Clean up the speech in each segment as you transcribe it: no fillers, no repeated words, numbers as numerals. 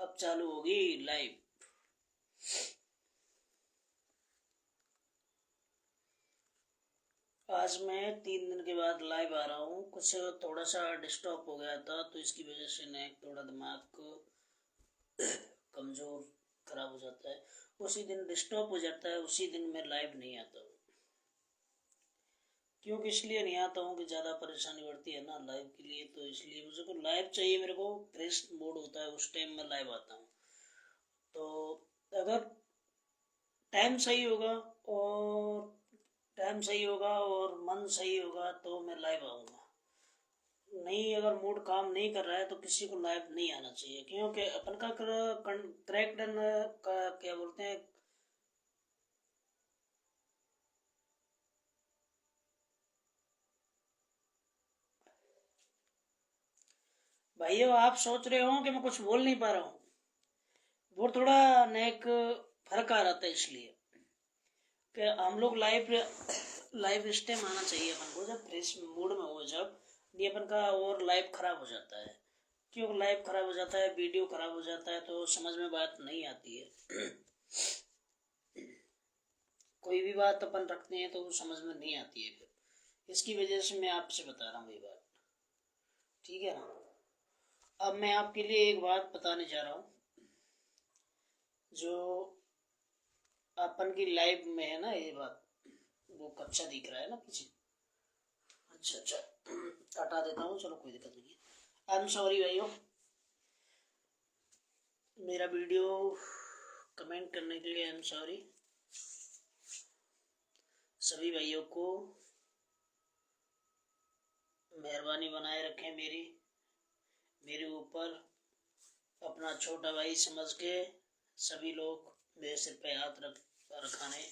अब चालू होगी लाइव। आज मैं 3 दिन के बाद लाइव आ रहा हूँ। कुछ थोड़ा सा डिस्टर्ब हो गया था तो इसकी वजह से ना थोड़ा दिमाग कमज़ोर खराब हो जाता है। उसी दिन डिस्टर्ब हो जाता है, उसी दिन मैं लाइव नहीं आता हूँ। क्योंकि इसलिए नहीं आता हूँ कि ज़्यादा परेशानी बढ़ती है ना लाइव के लिए, तो इसलिए मुझे को लाइव चाहिए। मेरे को फ्रेश मूड होता है उस टाइम मैं लाइव आता हूँ। तो अगर टाइम सही होगा और मन सही होगा तो मैं लाइव आऊँगा। नहीं, अगर मूड काम नहीं कर रहा है तो किसी को लाइव नहीं आना चाहिए, क्योंकि अपन का करेक्ट का क्या बोलते हैं, भाइयों आप सोच रहे हो कि मैं कुछ बोल नहीं पा रहा हूँ, वो थोड़ा नेक फर्क आ रहा था। इसलिए कि हम लोग लाइव इस टाइम आना चाहिए अपन को जब फ्रेश मूड में हो, जब ये अपन का और लाइव खराब हो जाता है। क्यों लाइव खराब हो जाता है, वीडियो खराब हो जाता है तो समझ में बात नहीं आती है। कोई भी बात अपन रखते हैं तो वो समझ में नहीं आती है फिर। इसकी वजह से मैं आपसे बता रहा हूँ ये बात, ठीक है ना। अब मैं आपके लिए एक बात बताने जा रहा हूँ जो अपन की लाइफ में है ना, ये बात वो कच्चा दिख रहा है ना पीछे। अच्छा अच्छा, हटा देता हूँ, चलो कोई दिक्कत नहीं है। आई एम सॉरी भाइयों, मेरा वीडियो कमेंट करने के लिए आई एम सॉरी। सभी भाइयों को मेहरबानी बनाए रखें मेरे ऊपर। अपना छोटा भाई समझ के सभी लोग मेरे सिर पे हाथ रखाने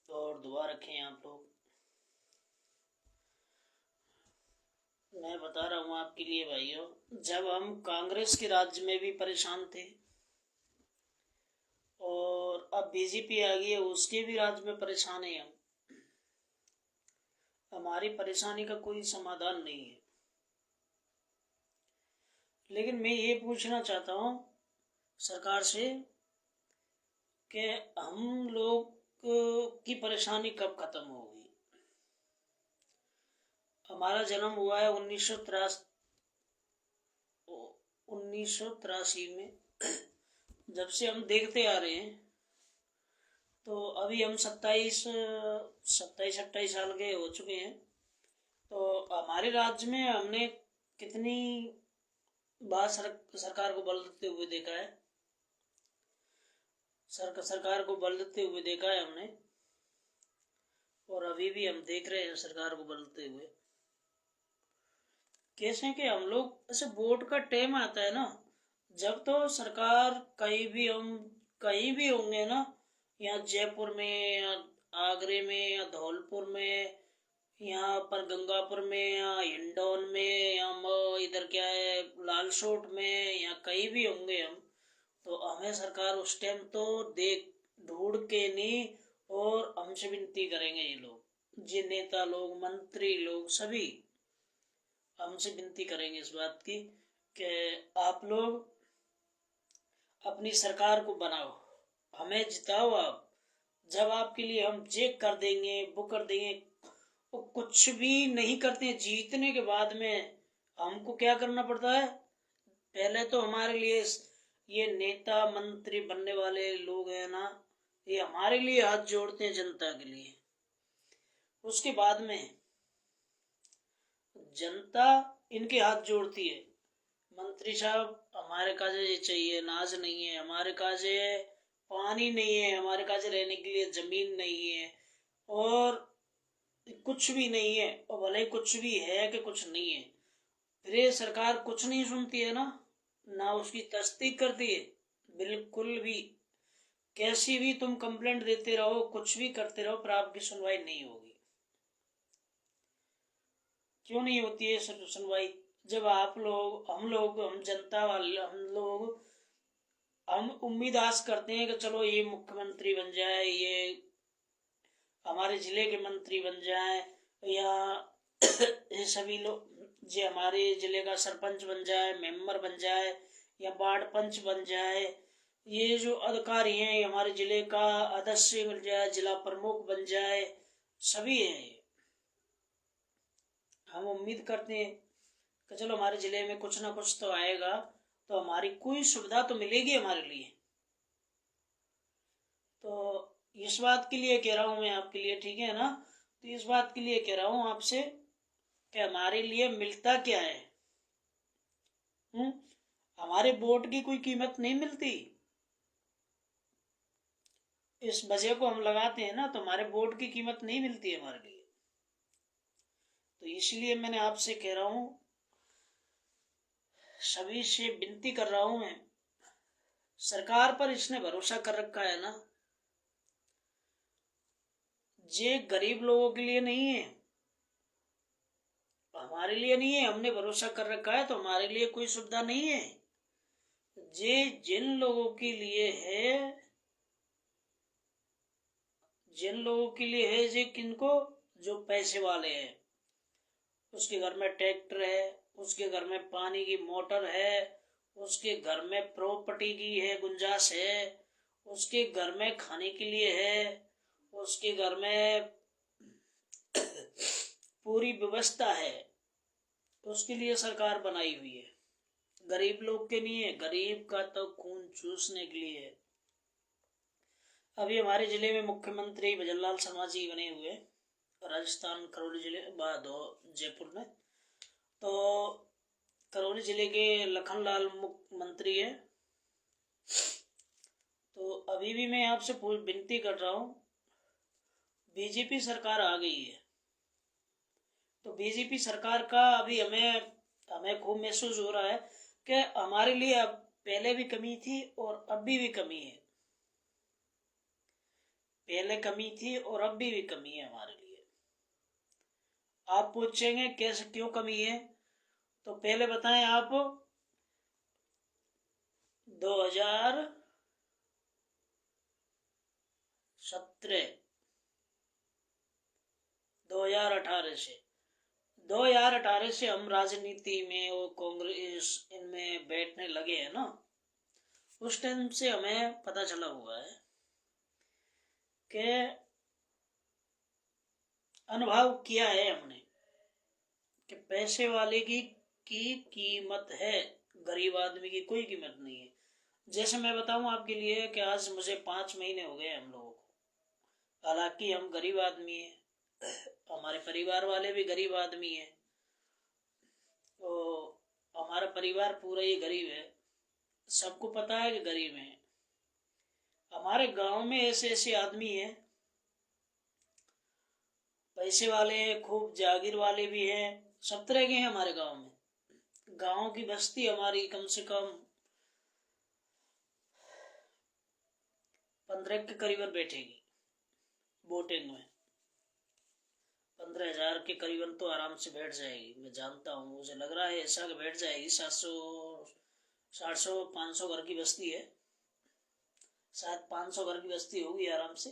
और दुआ रखें आप लोग। मैं बता रहा हूँ आपके लिए भाइयों, जब हम कांग्रेस के राज्य में भी परेशान थे और अब बीजेपी आ गई है उसके भी राज्य में परेशान है हम। हमारी परेशानी का कोई समाधान नहीं है। लेकिन मैं ये पूछना चाहता हूँ सरकार से कि हम लोग की परेशानी कब खत्म होगी। हमारा जन्म हुआ है 1983 में। जब से हम देखते आ रहे हैं तो अभी हम 27-28 साल के हो चुके हैं। तो हमारे राज्य में हमने कितनी बार सरकार को बदलते हुए देखा है, सरकार को बदलते हुए देखा है हमने, और अभी भी हम देख रहे हैं सरकार को बदलते हुए। कैसे कि हम लोग ऐसे वोट का टाइम आता है ना, जब तो सरकार कहीं भी होंगे ना, या जयपुर में या आगरे में या धौलपुर में, यहाँ पर गंगापुर में या हिंडौन में या इधर क्या है लालसोट में, या कहीं भी होंगे हम, तो हमें सरकार उस टाइम तो देख ढूंढ के नहीं और हमसे विनती करेंगे। ये लोग जी नेता लोग मंत्री लोग सभी हमसे विनती करेंगे इस बात की कि आप लोग अपनी सरकार को बनाओ, हमें जिताओ आप। जब आपके लिए हम चेक कर देंगे वो कर देंगे, वो कुछ भी नहीं करते। जीतने के बाद में हमको क्या करना पड़ता है, पहले तो हमारे लिए ये नेता मंत्री बनने वाले लोग हैं ना, ये हमारे लिए हाथ जोड़ते हैं जनता के लिए। उसके बाद में जनता इनके हाथ जोड़ती है, मंत्री साहब हमारे काजे ये चाहिए, नाज नहीं है हमारे काजे, पानी नहीं है हमारे काजे, रहने के लिए जमीन नहीं है, और कुछ भी नहीं है, और भले कुछ भी है कि कुछ नहीं है, फिर ये सरकार कुछ नहीं सुनती है ना उसकी तस्दीक करती है बिल्कुल भी। कैसी भी तुम कंप्लेंट देते रहो, कुछ भी करते रहो, पर आपकी सुनवाई नहीं होगी। क्यों नहीं होती है सुनवाई? जब हम जनता वाले हम उम्मीद आस करते हैं कि चलो ये मुख्यमंत्री बन जाए, ये हमारे जिले के मंत्री बन जाए, या ये सभी लोग जो हमारे जिले का सरपंच बन जाए, मेंबर बन जाए, या वार्ड पंच बन जाए, ये जो अधिकारी हैं ये हमारे जिले का अध्यक्ष बन जाए, जिला प्रमुख बन जाए, सभी हैं ये। हम उम्मीद करते हैं कि चलो हमारे जिले में कुछ ना कुछ तो आएगा, तो हमारी कोई सुविधा तो मिलेगी हमारे लिए। तो इस बात के लिए कह रहा हूँ मैं आपके लिए, ठीक है ना, तो इस बात के लिए कह रहा हूँ आपसे कि हमारे लिए मिलता क्या है। हमारे वोट की कोई कीमत नहीं मिलती। इस वजह को हम लगाते हैं ना, तो हमारे वोट की कीमत नहीं मिलती है हमारे लिए। तो इसलिए मैंने आपसे कह रहा हूं, सभी से विनती कर रहा हूं मैं, सरकार पर इसने भरोसा कर रखा है ना, ये गरीब लोगों के लिए नहीं है, हमारे लिए नहीं है। हमने भरोसा कर रखा है तो हमारे लिए कोई सुविधा नहीं है। ये जिन लोगों के लिए है, जिन लोगों के लिए है, ये किनको, जो पैसे वाले हैं, उसके घर में ट्रैक्टर है, उसके घर में पानी की मोटर है, उसके घर में प्रॉपर्टी की है गुंजाइश है, उसके घर में खाने के लिए है, उसके घर में पूरी व्यवस्था है, उसके लिए सरकार बनाई हुई है। गरीब लोग के नहीं है, गरीब का तो खून चूसने के लिए है। अभी हमारे जिले में मुख्यमंत्री भजनलाल शर्मा जी बने हुए, राजस्थान करौली जिले जयपुर में। तो करौली जिले के लखनलाल मुख्यमंत्री है। तो अभी भी मैं आपसे विनती कर रहा हूँ, बीजेपी सरकार आ गई है, तो बीजेपी सरकार का अभी हमें हमें खूब महसूस हो रहा है कि हमारे लिए अब पहले भी कमी थी और अभी भी कमी है। पहले कमी थी और अभी भी कमी है हमारे लिए। आप पूछेंगे कैसे, क्यों कमी है, तो पहले बताएं आप। 2017 2018 से 2018 से हम राजनीति में और कांग्रेस इनमें बैठने लगे हैं ना, उस टाइम से हमें पता चला हुआ है कि अनुभव किया है हमने कि पैसे वाले की कीमत है, गरीब आदमी की कोई कीमत नहीं है। जैसे मैं बताऊं आपके लिए कि आज मुझे 5 महीने हो गए हम लोगों को, हालांकि हम गरीब आदमी हैं, हमारे परिवार वाले भी गरीब आदमी हैं, तो हमारा परिवार पूरा ही गरीब है, सबको पता है कि गरीब है। हमारे गांव में ऐसे ऐसे आदमी हैं, पैसे वाले हैं, खूब जागीर वाले भी हैं, सब तरह के हैं हमारे गांव में। गांव की बस्ती हमारी कम से कम 15 के करीबन बैठेगी वोटिंग में। 15,000 के करीबन तो आराम से बैठ जाएगी, मैं जानता हूँ, मुझे लग रहा है ऐसा कि बैठ जाएगी। 700 500 घर की बस्ती है, शायद 500 घर की बस्ती होगी आराम से।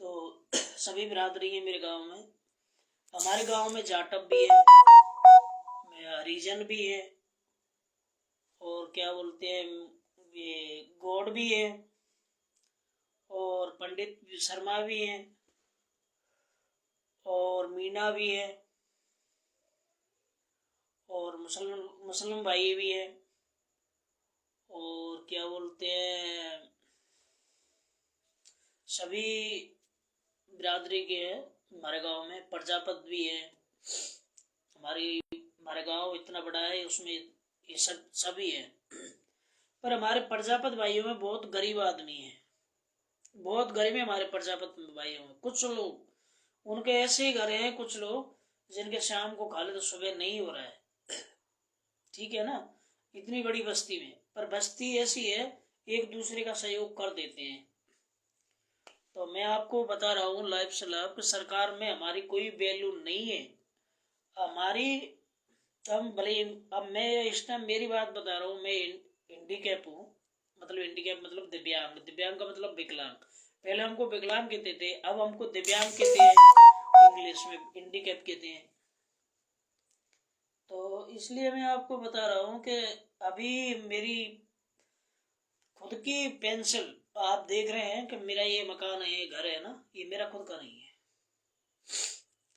तो सभी बिरादरी है मेरे गांव में। हमारे गांव में जाटव भी है, हरिजन भी है, और क्या बोलते हैं, ये गौड़ भी है, और पंडित शर्मा भी हैं, और मीना भी है, और मुस्लिम भाई भी है, और क्या बोलते हैं, सभी बिरादरी के हैं। हमारे गांव में प्रजापत भी है। हमारे गांव इतना बड़ा है, उसमें ये सभी है। पर हमारे प्रजापत भाइयों में बहुत गरीब आदमी है, बहुत गरीब है हमारे प्रजापत भाइयों में। कुछ लोग उनके ऐसे ही घर हैं, कुछ लोग जिनके शाम को खा ले तो सुबह नहीं हो रहा है, ठीक है ना, इतनी बड़ी बस्ती में। पर बस्ती ऐसी है, एक दूसरे का सहयोग कर देते हैं। तो मैं आपको बता रहा हूँ लाइफ से लाइफ, सरकार में हमारी कोई वैल्यू नहीं है हमारी। हम भले, अब मैं इस टाइम मेरी बात बता रहा हूँ, मैं इंडिकेप हूँ, मतलब इंडिकेप मतलब दिव्यांग, दिव्यांग का मतलब विकलांग। पहले हमको विकलांग कहते थे, अब हमको दिव्यांग कहते हैं, इंग्लिश में इंडिकेप कहते हैं। तो इसलिए मैं आपको बता रहा हूँ कि अभी मेरी खुद की पेंसिल, आप देख रहे हैं कि मेरा ये मकान है, घर है ना, ये मेरा खुद का नहीं है,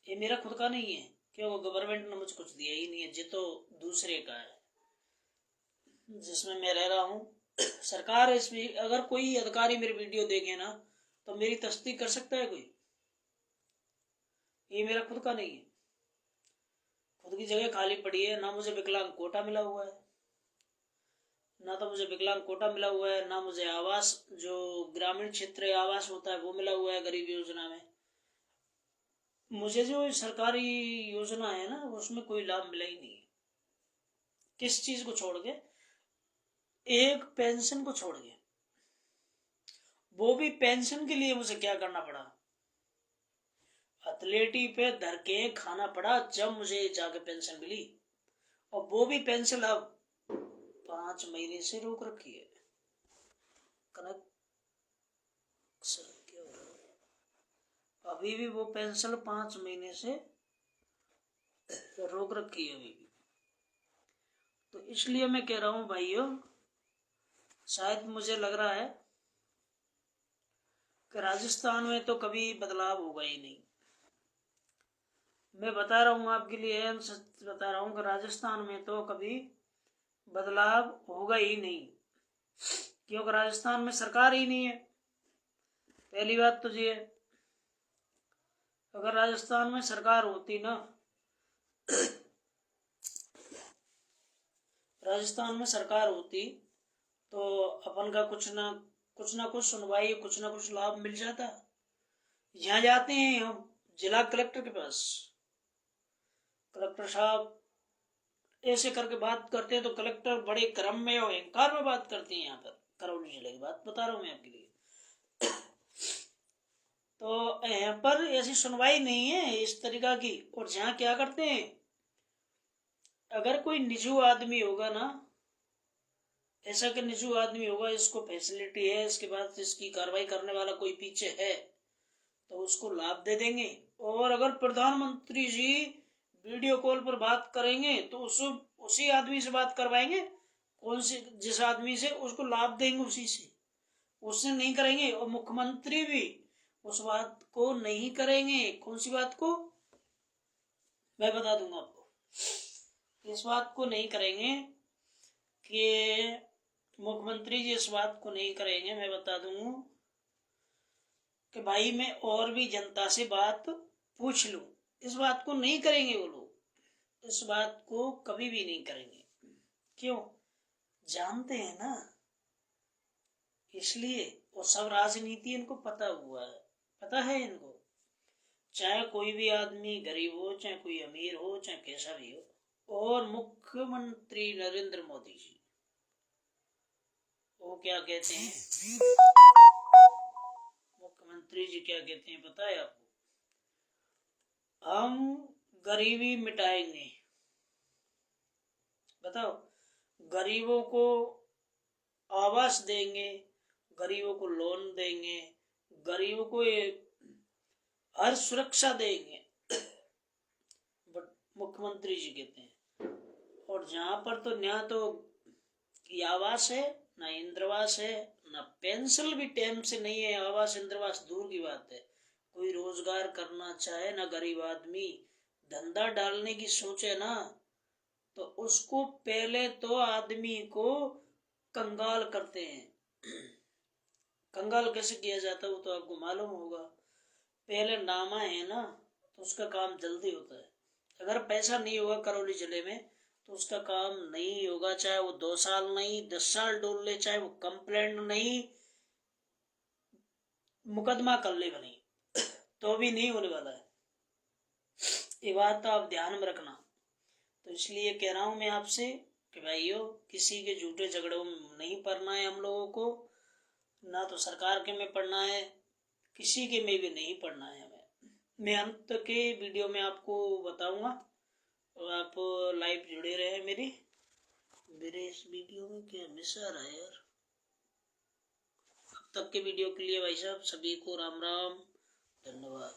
ये मेरा खुद का नहीं है। क्यों? गवर्नमेंट ने मुझे कुछ दिया ही नहीं है, ये तो दूसरे का है जिसमें मैं रह रहा हूँ। सरकार इसमें, अगर कोई अधिकारी मेरी वीडियो देखे ना तो मेरी तस्दीक कर सकता है कोई? ये मेरा खुद का नहीं है, खुद की जगह खाली पड़ी है। ना मुझे विकलांग कोटा मिला हुआ है, ना तो मुझे विकलांग कोटा मिला हुआ है, ना मुझे आवास, जो ग्रामीण क्षेत्र आवास होता है वो मिला हुआ है गरीब योजना में। मुझे जो सरकारी योजना है ना उसमें कोई लाभ मिला ही नहीं है। किस चीज को छोड़ के? एक पेंशन को छोड़ के। वो भी पेंशन के लिए मुझे क्या करना पड़ा, अथलेटी पे धर के खाना पड़ा जब मुझे जाके पेंशन मिली। और वो भी पेंशन अब 5 महीने से रोक रखी है। कनक सर क्या हो रहा है? अभी भी वो पेंशन 5 महीने से रोक रखी है अभी भी। तो इसलिए मैं कह रहा हूं भाइयों, शायद मुझे लग रहा है कि राजस्थान में तो कभी बदलाव होगा ही नहीं। मैं बता रहा हूँ आपके लिए, सच बता रहा हूँ कि राजस्थान में तो कभी बदलाव होगा ही नहीं, क्योंकि राजस्थान में सरकार ही नहीं है। पहली बात तो ये है, अगर राजस्थान में सरकार होती ना, राजस्थान में सरकार होती तो अपन का कुछ ना कुछ सुनवाई, कुछ ना कुछ लाभ मिल जाता। यहाँ जाते हैं हम जिला कलेक्टर के पास, कलेक्टर साहब ऐसे करके बात करते हैं तो कलेक्टर बड़े क्रम में और अहंकार में बात करते हैं। यहाँ पर करौली जिले की बात बता रहा हूँ मैं आपके लिए। तो यहाँ पर ऐसी सुनवाई नहीं है इस तरीका की। और जहाँ क्या करते हैं, अगर कोई निजी आदमी होगा ना, ऐसा कि निजी आदमी होगा, इसको फैसिलिटी है, इसके बाद इसकी कार्रवाई करने वाला कोई पीछे है, तो उसको लाभ दे देंगे। और अगर प्रधानमंत्री जी वीडियो कॉल पर बात करेंगे तो उसी आदमी से बात करवाएंगे, कौन से जिस आदमी से, उसको लाभ देंगे उसी से, उससे नहीं करेंगे। और मुख्यमंत्री भी उस बात को नहीं करेंगे। कौन सी बात को? मैं बता दूंगा आपको। इस बात को नहीं करेंगे कि मुख्यमंत्री जी इस बात को नहीं करेंगे, मैं बता दूंगा कि भाई मैं और भी जनता से बात पूछ लूं। इस बात को नहीं करेंगे वो लोग, इस बात को कभी भी नहीं करेंगे। क्यों? जानते हैं ना, इसलिए। वो सब राजनीति इनको पता हुआ है, पता है इनको। चाहे कोई भी आदमी गरीब हो, चाहे कोई अमीर हो, चाहे कैसा भी हो। और मुख्यमंत्री नरेंद्र मोदी जी वो क्या कहते हैं, मुख्यमंत्री जी क्या कहते हैं पता है आपको? हम गरीबी मिटाएंगे। बताओ, गरीबों को आवास देंगे, गरीबों को लोन देंगे, गरीबों को हर सुरक्षा देंगे, मुख्यमंत्री जी कहते हैं। और जहां पर तो ना तो आवास है, ना इंद्रवास है, ना पेंशन भी टाइम से नहीं है। आवास इंद्रवास दूर की बात है। कोई रोजगार करना चाहे ना, गरीब आदमी धंधा डालने की सोचे ना, तो उसको पहले तो आदमी को कंगाल करते हैं। कंगाल कैसे किया जाता है वो तो आपको मालूम होगा। पहले नामा है ना तो उसका काम जल्दी होता है। अगर पैसा नहीं होगा करौली जिले में तो उसका काम नहीं होगा, चाहे वो 2 साल नहीं 10 साल डोल ले, चाहे वो कंप्लेंट नहीं मुकदमा कर ले बनी, तो भी नहीं होने वाला है। ये बात आप ध्यान में रखना। तो इसलिए कह रहा हूं मैं आपसे कि भाइयों, किसी के झूठे झगड़ों में नहीं पड़ना है हम लोगों को, ना तो सरकार के में पड़ना है, किसी के में भी नहीं पड़ना है हमें। मैं अंत के वीडियो में आपको बताऊंगा, और आप लाइव जुड़े रहे मेरे इस वीडियो में। क्या मिस आ रहा है यार? अब तक के वीडियो के लिए भाई साहब सभी को राम राम, धन्यवाद।